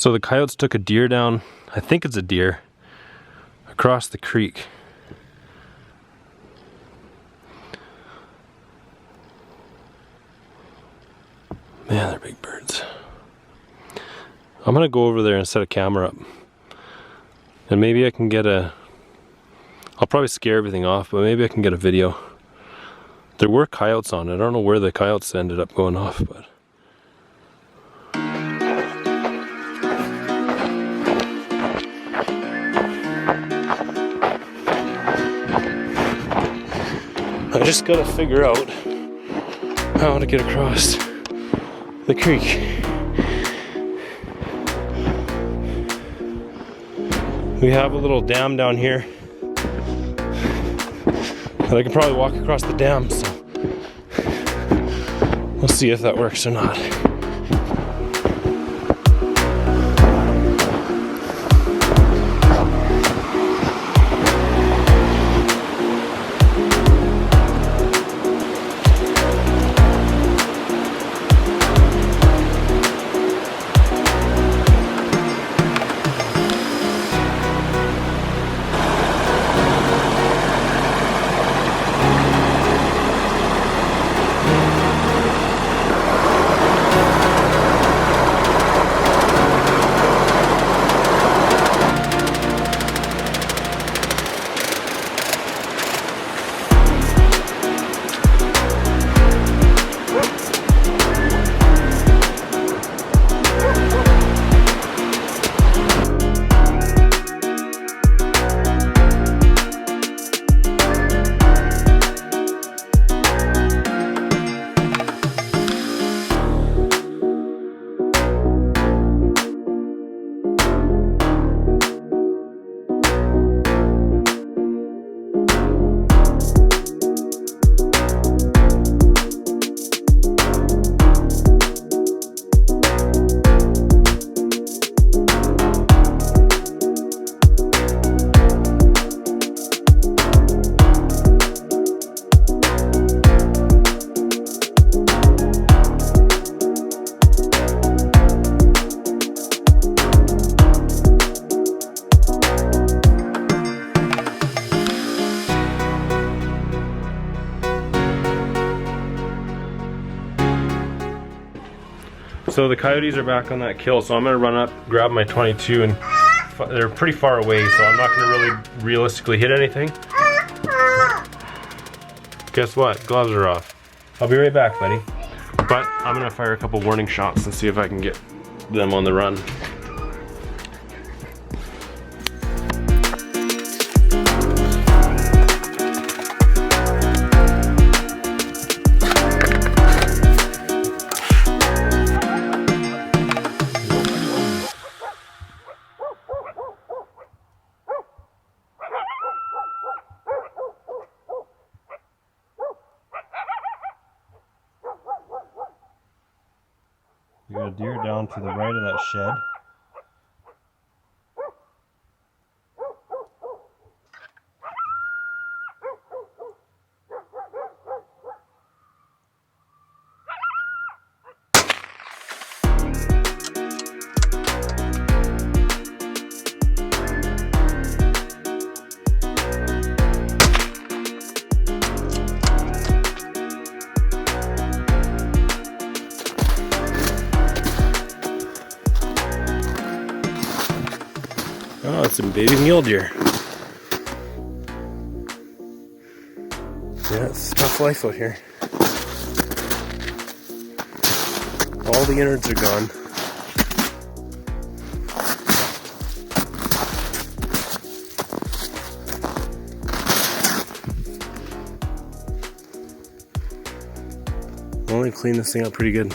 So the coyotes took a deer down, I think it's a deer, across the creek. Man, they're big birds. I'm gonna go over there and set a camera up. And maybe I can get a... I'll probably scare everything off, but maybe I can get a video. There were coyotes on it. I don't know where the coyotes ended up going off, but... I just gotta figure out how to get across the creek. We have a little dam down here, and I can probably walk across the dam, so we'll see if that works or not. So the coyotes are back on that kill, so I'm gonna run up, grab my 22, and they're pretty far away, so I'm not gonna really realistically hit anything. Guess what? Gloves are off. I'll be right back, buddy. But I'm gonna fire a couple warning shots and see if I can get them on the run. We got a deer down to the right of that shed. Oh, it's some baby mule deer. Yeah, it's tough life out here. All the innards are gone. I'll only clean this thing up pretty good.